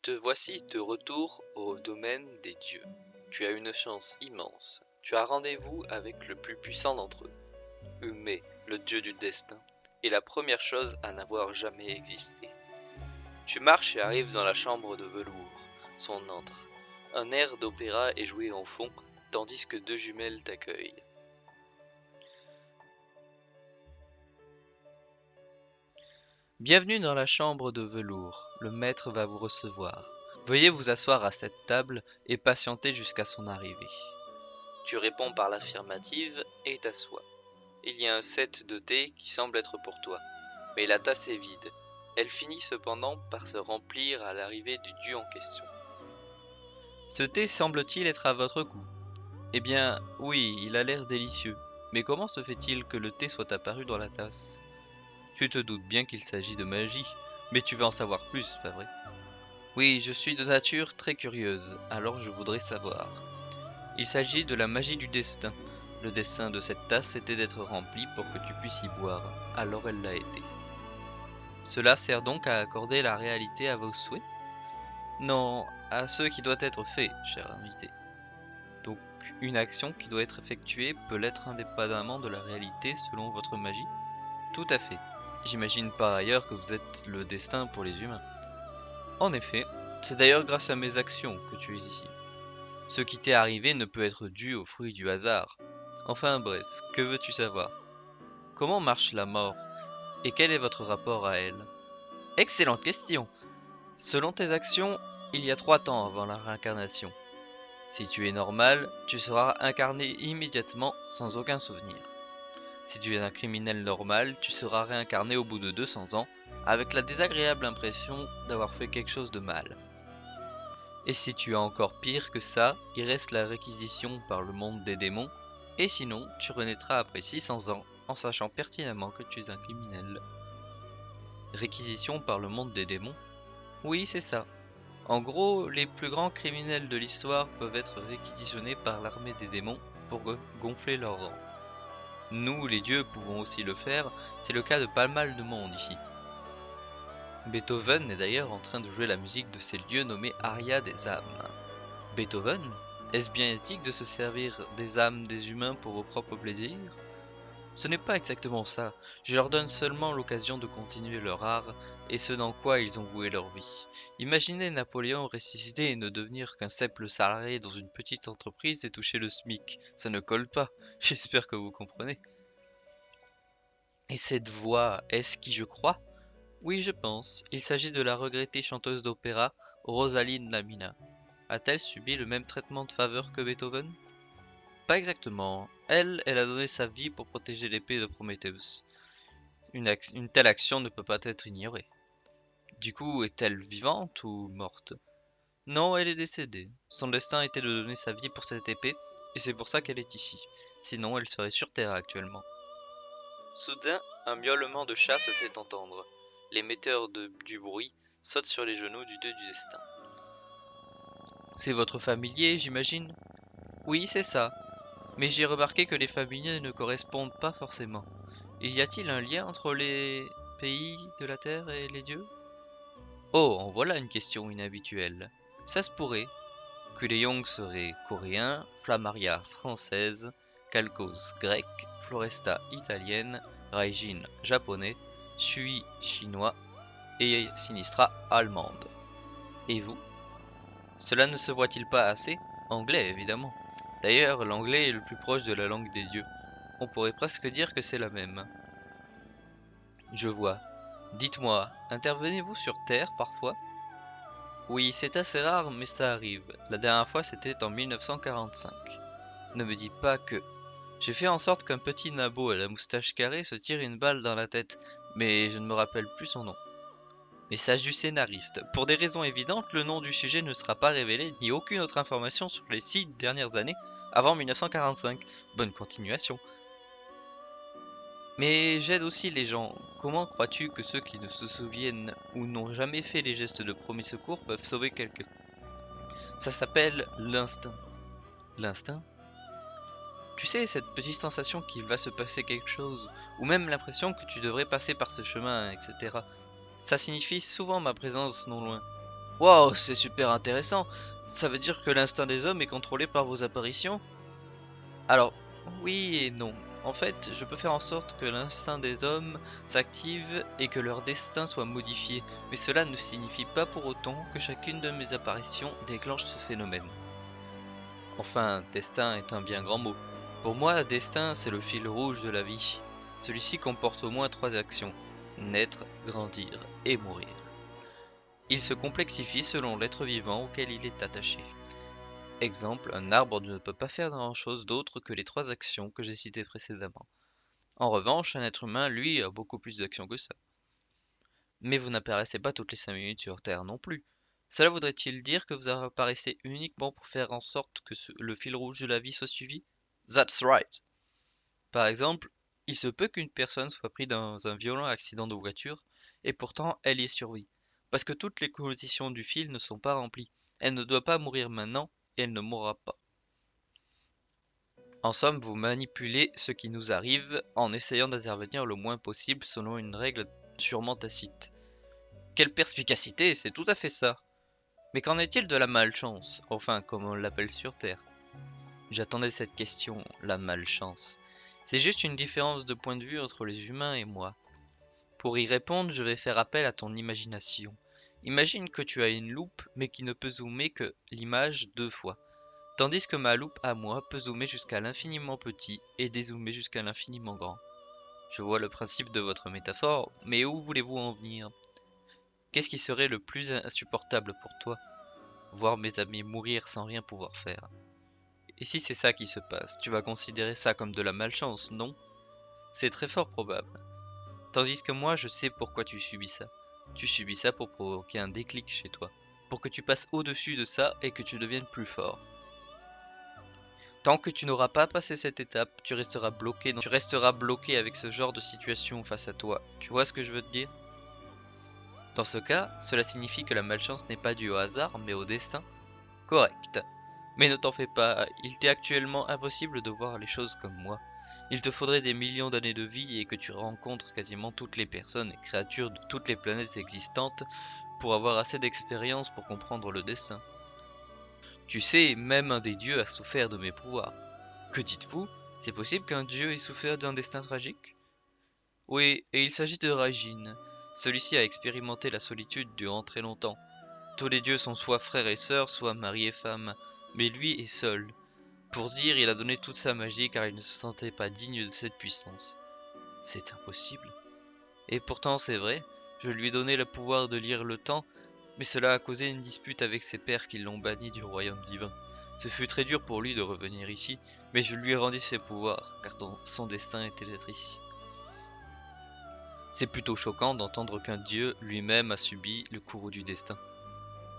Te voici de retour au domaine des dieux. Tu as une chance immense. Tu as rendez-vous avec le plus puissant d'entre eux, Humé, le dieu du destin, et la première chose à n'avoir jamais existé. Tu marches et arrives dans la chambre de velours. Son antre. Un air d'opéra est joué en fond, tandis que deux jumelles t'accueillent. Bienvenue dans la chambre de velours. Le maître va vous recevoir. Veuillez vous asseoir à cette table et patienter jusqu'à son arrivée. Tu réponds par l'affirmative et t'assois. Il y a un set de thé qui semble être pour toi, mais la tasse est vide. Elle finit cependant par se remplir à l'arrivée du dieu en question. Ce thé semble-t-il être à votre goût? Eh bien, oui, il a l'air délicieux. Mais comment se fait-il que le thé soit apparu dans la tasse? Tu te doutes bien qu'il s'agit de magie, mais tu veux en savoir plus, pas vrai? Oui, je suis de nature très curieuse, alors je voudrais savoir. Il s'agit de la magie du destin. Le destin de cette tasse était d'être remplie pour que tu puisses y boire, alors elle l'a été. Cela sert donc à accorder la réalité à vos souhaits? Non, à ce qui doit être fait, cher invité. Donc, une action qui doit être effectuée peut l'être indépendamment de la réalité selon votre magie? Tout à fait. J'imagine par ailleurs que vous êtes le destin pour les humains. En effet, c'est d'ailleurs grâce à mes actions que tu es ici. Ce qui t'est arrivé ne peut être dû au fruit du hasard. Enfin bref, que veux-tu savoir? Comment marche la mort? Et quel est votre rapport à elle? Excellente question! Selon tes actions, il y a 3 temps avant la réincarnation. Si tu es normal, tu seras incarné immédiatement sans aucun souvenir. Si tu es un criminel normal, tu seras réincarné au bout de 200 ans, avec la désagréable impression d'avoir fait quelque chose de mal. Et si tu as encore pire que ça, il reste la réquisition par le monde des démons, et sinon, tu renaîtras après 600 ans en sachant pertinemment que tu es un criminel. Réquisition par le monde des démons? Oui, c'est ça. En gros, les plus grands criminels de l'histoire peuvent être réquisitionnés par l'armée des démons pour gonfler leur rang. Nous, les dieux, pouvons aussi le faire, c'est le cas de pas mal de monde ici. Beethoven est d'ailleurs en train de jouer la musique de ces lieux nommés Aria des âmes. Beethoven? Est-ce bien éthique de se servir des âmes des humains pour vos propres plaisirs? Ce n'est pas exactement ça, je leur donne seulement l'occasion de continuer leur art et ce dans quoi ils ont voué leur vie. Imaginez Napoléon ressusciter et ne devenir qu'un simple salarié dans une petite entreprise et toucher le SMIC. Ça ne colle pas, j'espère que vous comprenez. Et cette voix, est-ce qui je crois? Oui, je pense. Il s'agit de la regrettée chanteuse d'opéra Rosaline Lamina. A-t-elle subi le même traitement de faveur que Beethoven? Pas exactement. Elle a donné sa vie pour protéger l'épée de Prométhéeus. Une telle action ne peut pas être ignorée. Du coup, est-elle vivante ou morte? Non, elle est décédée. Son destin était de donner sa vie pour cette épée, et c'est pour ça qu'elle est ici. Sinon, elle serait sur Terre actuellement. Soudain, un miaulement de chat se fait entendre. L'émetteur du bruit saute sur les genoux du dieu du destin. C'est votre familier, j'imagine? Oui, c'est ça. Mais j'ai remarqué que les familiers ne correspondent pas forcément. Y a-t-il un lien entre les pays de la Terre et les dieux? Oh, en voilà une question inhabituelle. Ça se pourrait. Young serait coréen, Flamaria française, Kalkos grec, Floresta italienne, Raijin japonais, Shui chinois et Sinistra allemande. Et vous? Cela ne se voit-il pas assez? Anglais, évidemment. D'ailleurs, l'anglais est le plus proche de la langue des dieux. On pourrait presque dire que c'est la même. Je vois. Dites-moi, intervenez-vous sur Terre parfois? Oui, c'est assez rare, mais ça arrive. La dernière fois, c'était en 1945. Ne me dis pas que... J'ai fait en sorte qu'un petit nabo à la moustache carrée se tire une balle dans la tête, mais je ne me rappelle plus son nom. Message du scénariste. Pour des raisons évidentes, le nom du sujet ne sera pas révélé, ni aucune autre information sur les 6 dernières années avant 1945. Bonne continuation. Mais j'aide aussi les gens. Comment crois-tu que ceux qui ne se souviennent ou n'ont jamais fait les gestes de premier secours peuvent sauver quelqu'un? Ça s'appelle l'instinct. L'instinct? Tu sais, cette petite sensation qu'il va se passer quelque chose, ou même l'impression que tu devrais passer par ce chemin, etc. Ça signifie souvent ma présence non loin. Waouh, c'est super intéressant. Ça veut dire que l'instinct des hommes est contrôlé par vos apparitions? Alors, oui et non. En fait, je peux faire en sorte que l'instinct des hommes s'active et que leur destin soit modifié, mais cela ne signifie pas pour autant que chacune de mes apparitions déclenche ce phénomène. Enfin, destin est un bien grand mot. Pour moi, destin, c'est le fil rouge de la vie. Celui-ci comporte au moins trois actions: naître, grandir et mourir. Il se complexifie selon l'être vivant auquel il est attaché. Exemple, un arbre ne peut pas faire grand-chose d'autre que les trois actions que j'ai citées précédemment. En revanche, un être humain, lui, a beaucoup plus d'actions que ça. Mais vous n'apparaissez pas toutes les 5 minutes sur Terre non plus. Cela voudrait-il dire que vous apparaissez uniquement pour faire en sorte que le fil rouge de la vie soit suivi? That's right. Par exemple, il se peut qu'une personne soit prise dans un violent accident de voiture, et pourtant elle y survit. Parce que toutes les conditions du fil ne sont pas remplies. Elle ne doit pas mourir maintenant, et elle ne mourra pas. En somme, vous manipulez ce qui nous arrive en essayant d'intervenir le moins possible selon une règle sûrement tacite. Quelle perspicacité, c'est tout à fait ça. Mais qu'en est-il de la malchance, enfin comme on l'appelle sur Terre? J'attendais cette question, la malchance. C'est juste une différence de point de vue entre les humains et moi. Pour y répondre, je vais faire appel à ton imagination. Imagine que tu as une loupe mais qui ne peut zoomer que l'image deux fois. Tandis que ma loupe à moi peut zoomer jusqu'à l'infiniment petit et dézoomer jusqu'à l'infiniment grand. Je vois le principe de votre métaphore, mais où voulez-vous en venir? Qu'est-ce qui serait le plus insupportable pour toi? Voir mes amis mourir sans rien pouvoir faire. Et si c'est ça qui se passe, tu vas considérer ça comme de la malchance, non? C'est très fort probable. Tandis que moi, je sais pourquoi tu subis ça. Tu subis ça pour provoquer un déclic chez toi. Pour que tu passes au-dessus de ça et que tu deviennes plus fort. Tant que tu n'auras pas passé cette étape, tu resteras bloqué avec ce genre de situation face à toi. Tu vois ce que je veux te dire? Dans ce cas, cela signifie que la malchance n'est pas due au hasard, mais au destin. Correct. Mais ne t'en fais pas, il t'est actuellement impossible de voir les choses comme moi. Il te faudrait des millions d'années de vie et que tu rencontres quasiment toutes les personnes et créatures de toutes les planètes existantes pour avoir assez d'expérience pour comprendre le destin. Tu sais, même un des dieux a souffert de mes pouvoirs. Que dites-vous? C'est possible qu'un dieu ait souffert d'un destin tragique? Oui, et il s'agit de Raijin. Celui-ci a expérimenté la solitude durant très longtemps. Tous les dieux sont soit frères et sœurs, soit mari et femme, mais lui est seul. Pour dire, il a donné toute sa magie car il ne se sentait pas digne de cette puissance. C'est impossible. Et pourtant c'est vrai, je lui ai donné le pouvoir de lire le temps, mais cela a causé une dispute avec ses pairs qui l'ont banni du royaume divin. Ce fut très dur pour lui de revenir ici, mais je lui ai rendu ses pouvoirs, car son destin était d'être ici. C'est plutôt choquant d'entendre qu'un dieu lui-même a subi le courroux du destin.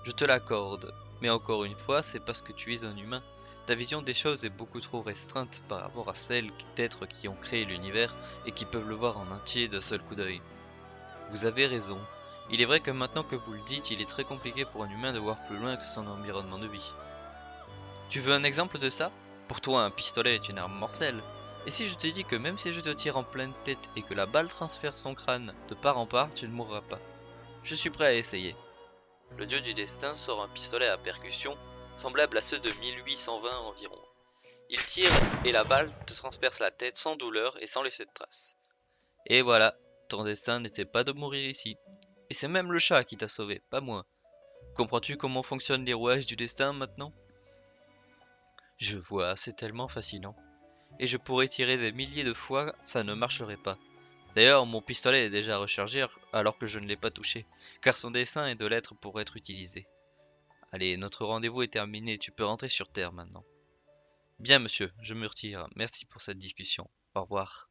Je te l'accorde, mais encore une fois, c'est parce que tu es un humain. Ta vision des choses est beaucoup trop restreinte par rapport à celle d'êtres qui ont créé l'univers et qui peuvent le voir en entier d'un seul coup d'œil. Vous avez raison. Il est vrai que maintenant que vous le dites, il est très compliqué pour un humain de voir plus loin que son environnement de vie. Tu veux un exemple de ça? Pour toi, un pistolet est une arme mortelle. Et si je te dis que même si je te tire en pleine tête et que la balle transfère son crâne de part en part, tu ne mourras pas. Je suis prêt à essayer. Le dieu du destin sort un pistolet à percussion, semblable à ceux de 1820 environ. Il tire et la balle te transperce la tête sans douleur et sans laisser de traces. Et voilà, ton destin n'était pas de mourir ici. Et c'est même le chat qui t'a sauvé, pas moi. Comprends-tu comment fonctionnent les rouages du destin maintenant? Je vois, c'est tellement fascinant. Et je pourrais tirer des milliers de fois, ça ne marcherait pas. D'ailleurs, mon pistolet est déjà rechargé alors que je ne l'ai pas touché, car son dessin est de l'être pour être utilisé. Allez, notre rendez-vous est terminé, tu peux rentrer sur Terre maintenant. Bien monsieur, je me retire. Merci pour cette discussion. Au revoir.